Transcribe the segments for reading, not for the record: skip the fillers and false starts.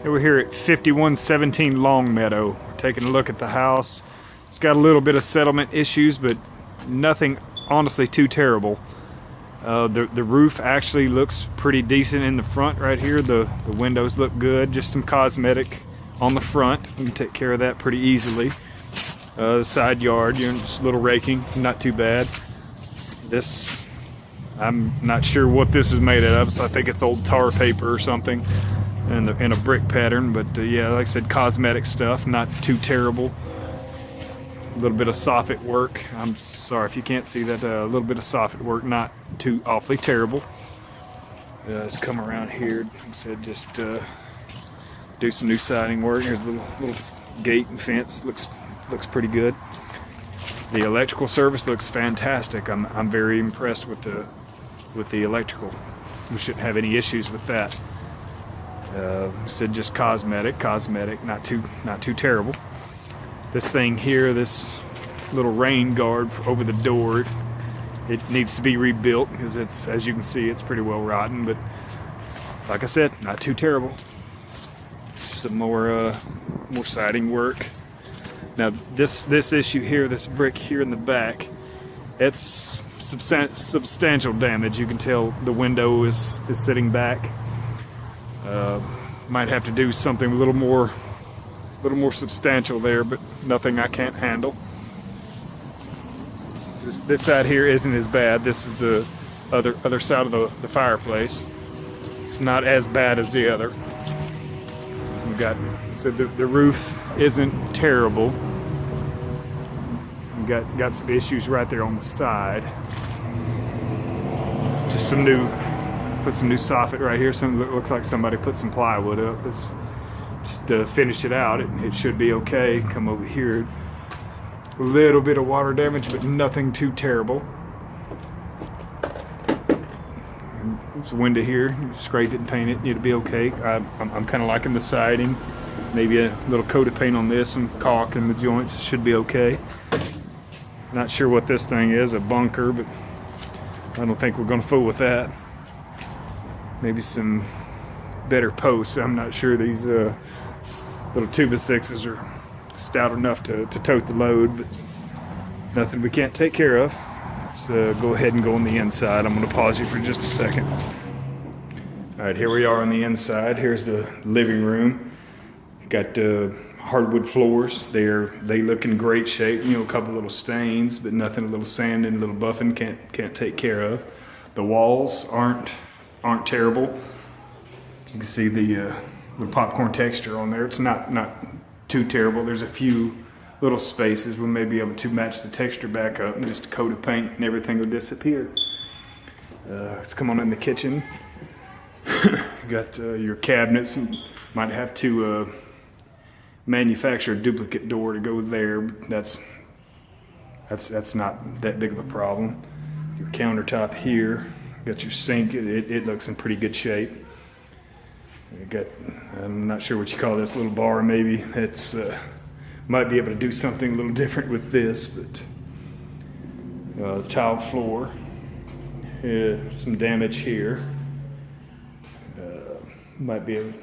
We're here at 5117 Longmeadow. We're taking a look at the house. It's got a little bit of settlement issues, but nothing honestly too terrible. The roof actually looks pretty decent in the front right here. The windows look good, just some cosmetic on the front. We can take care of that pretty easily. The side yard, just a little raking, not too bad. This, I'm not sure what this is made out of, so I think it's old tar paper or something in a brick pattern, but yeah, like I said, cosmetic stuff, not too terrible. A little bit of soffit work. I'm sorry if you can't see that. A little bit of soffit work, not too awfully terrible. Let's come around here. Like I said, just do some new siding work. Here's a little gate and fence. Looks pretty good. The electrical service looks fantastic. I'm very impressed with the electrical. We shouldn't have any issues with that. Said just cosmetic, not too terrible. This thing here, this little rain guard over the door, it needs to be rebuilt because it's, as you can see, it's pretty well rotten. But like I said, not too terrible. Some more siding work. Now this issue here, this brick here in the back, it's substantial damage. You can tell the window is sitting back. Might have to do something a little more substantial there, but nothing I can't handle. This side here isn't as bad. This is the other side of the fireplace. It's not as bad as the other. We've got, so the roof isn't terrible. We've got some issues right there on the side. Just put some new soffit right here. Looks like somebody put some plywood up. Let's just finish it out. It should be okay. Come over here. A little bit of water damage, but nothing too terrible. There's a window here. You scrape it and paint it. It'll be okay. I'm kind of liking the siding. Maybe a little coat of paint on this, some caulk in the joints. It should be okay. Not sure what this thing is, a bunker, but I don't think we're going to fool with that. Maybe some better posts. I'm not sure these little 2x6s are stout enough to tote the load, but nothing we can't take care of. Let's go ahead and go on the inside. I'm going to pause you for just a second. All right, here we are on the inside. Here's the living room. Got hardwood floors. They look in great shape. A couple little stains, but nothing. A little sand and a little buffing can't take care of. The walls aren't terrible. You can see the popcorn texture on there. It's not too terrible. There's a few little spaces we may be able to match the texture back up, and just a coat of paint and everything will disappear. Let's come on in the kitchen. You got your cabinets. Might have to manufacture a duplicate door to go there. That's not that big of a problem. Your countertop here. Got your sink. It looks in pretty good shape. You got, I'm not sure what you call this little bar. Maybe it's might be able to do something a little different with this, but tile floor. Some damage here. Might be able.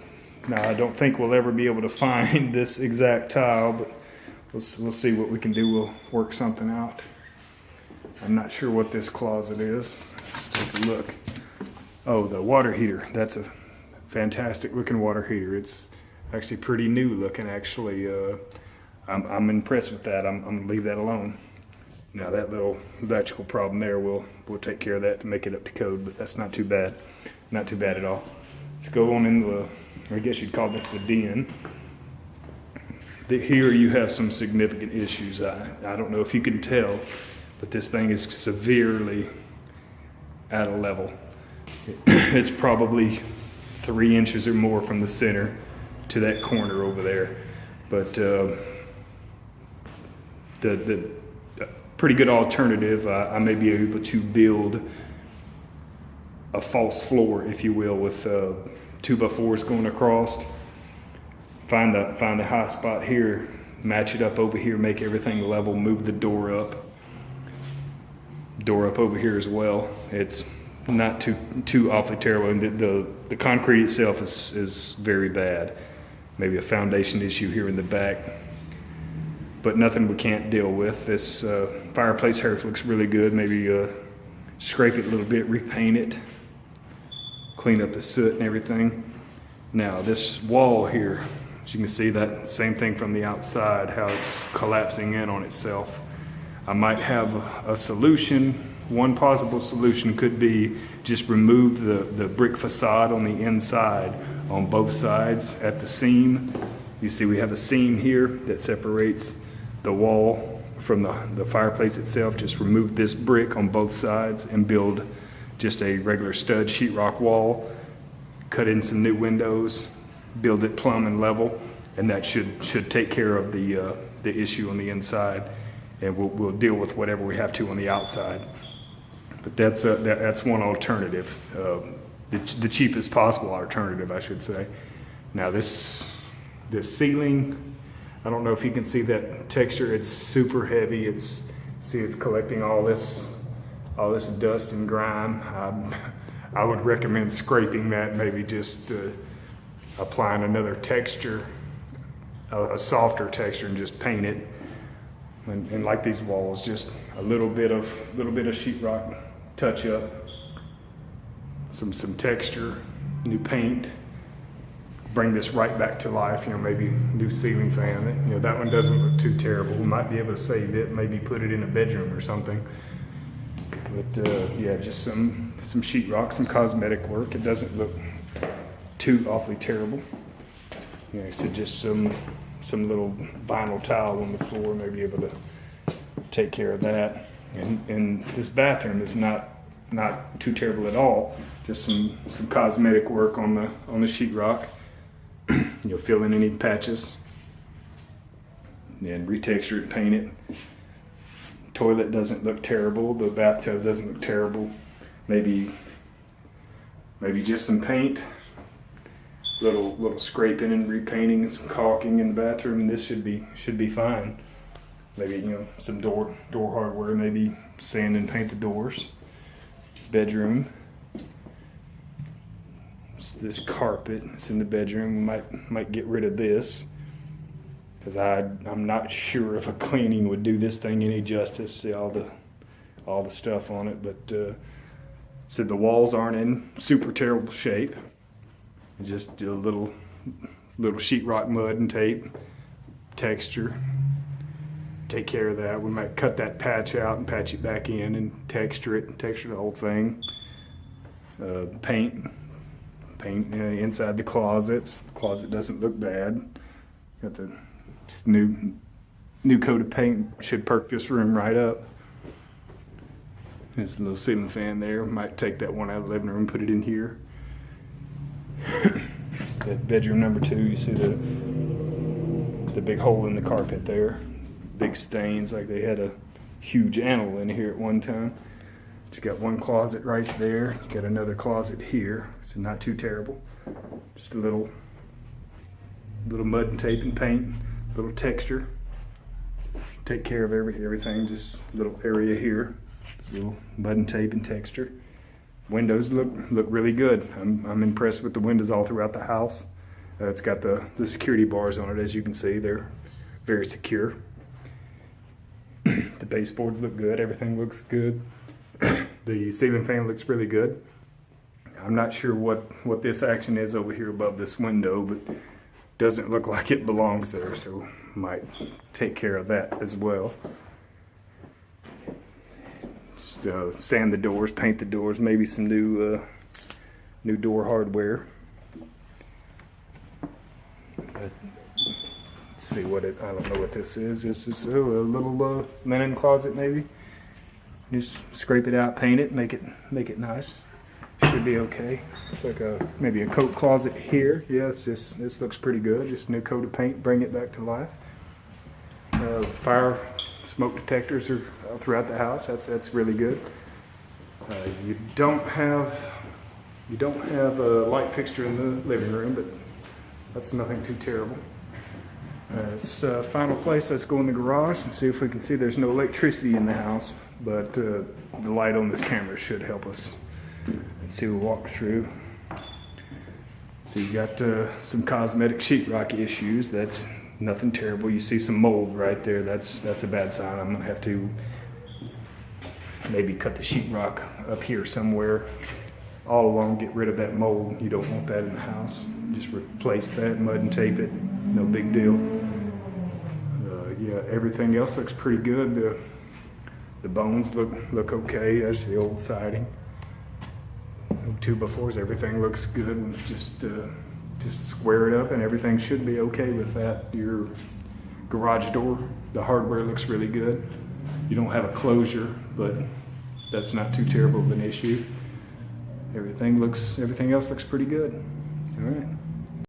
Now I don't think we'll ever be able to find this exact tile, but we'll see what we can do. We'll work something out. I'm not sure what this closet is. Let's take a look. Oh, the water heater. That's a fantastic looking water heater. It's actually pretty new looking, actually. I'm impressed with that. I'm gonna leave that alone. Now that little electrical problem there, we'll take care of that to make it up to code, but that's not too bad. Not too bad at all. Let's go on into the, I guess you'd call this the den. Here you have some significant issues. I don't know if you can tell, but this thing is severely out of level. It's probably 3 inches or more from the center to that corner over there. But the pretty good alternative, I may be able to build a false floor, if you will, with 2x4s going across. Find the high spot here, match it up over here, make everything level, move the door up over here as well. It's not too awfully terrible, and the concrete itself is very bad. maybe a foundation issue here in the back, but nothing we can't deal with. This fireplace hearth looks really good. Maybe scrape it a little bit, repaint it, clean up the soot and everything. Now this wall here, as you can see, that same thing from the outside, how it's collapsing in on itself. I might have a solution. One possible solution could be just remove the brick facade on the inside on both sides at the seam. You see we have a seam here that separates the wall from the fireplace itself. Just remove this brick on both sides and build just a regular stud sheetrock wall. Cut in some new windows, build it plumb and level, and that should take care of the issue on the inside. And we'll deal with whatever we have to on the outside. But that's one alternative, the cheapest possible alternative, I should say. Now this ceiling, I don't know if you can see that texture. It's super heavy. It's collecting all this dust and grime. I would recommend scraping that, maybe just applying another texture, a softer texture, and just paint it. And like these walls, just a little bit of sheetrock touch up, some texture, new paint, bring this right back to life. Maybe new ceiling fan. That one doesn't look too terrible. We might be able to save it, maybe put it in a bedroom or something. But yeah, just some sheetrock, some cosmetic work. It doesn't look too awfully terrible. So just some little vinyl tile on the floor, maybe able to take care of that. And this bathroom is not too terrible at all. Just some cosmetic work on the sheetrock. Fill in any patches and retexture it, paint it. Toilet doesn't look terrible. The bathtub doesn't look terrible. Maybe just some paint. Little scraping and repainting and some caulking in the bathroom, and this should be fine. Maybe some door hardware, maybe sand and paint the doors. Bedroom. This carpet, it's in the bedroom. Might get rid of this because I'm not sure if a cleaning would do this thing any justice. See all the stuff on it, but so the walls aren't in super terrible shape. Just a little sheetrock, mud and tape, texture. Take care of that. We might cut that patch out and patch it back in and texture the whole thing. Paint inside the closets. The closet doesn't look bad. Got the new coat of paint should perk this room right up. There's a little ceiling fan there. Might take that one out of the living room, put it in here. That bedroom number 2, you see the big hole in the carpet there. Big stains, like they had a huge animal in here at one time. You got one closet right there. You got another closet here. So not too terrible. Just a little mud and tape and paint, little texture. Take care of everything. Just a little area here. Just a little mud and tape and texture. Windows look really good. I'm impressed with the windows all throughout the house. It's got the security bars on it, as you can see. They're very secure. The baseboards look good. Everything looks good. The ceiling fan looks really good. I'm not sure what this action is over here above this window, but doesn't look like it belongs there, so might take care of that as well. Sand the doors, paint the doors, maybe some new door hardware. Let's see I don't know what this is. This is a little linen closet, maybe. Just scrape it out, paint it, make it nice. Should be okay. It's like maybe a coat closet here. Yeah, this looks pretty good. Just a new coat of paint, bring it back to life. Fire smoke detectors are throughout the house. That's really good. You don't have a light fixture in the living room, but that's nothing too terrible. This final place, let's go in the garage and see if we can see. There's no electricity in the house, but the light on this camera should help us. Let's see, we'll walk through. So you got some cosmetic sheetrock issues. That's nothing terrible. You see some mold right there. That's a bad sign. I'm gonna have to maybe cut the sheetrock up here somewhere all along, get rid of that mold. You don't want that in the house. Just replace that, mud and tape it. No big deal. Yeah, everything else looks pretty good. The bones look okay. There's the old siding. 2x4s, everything looks good. Just square it up and everything should be okay with that. Your garage door, the hardware looks really good. You don't have a closure, but that's not too terrible of an issue. Everything else looks pretty good. All right.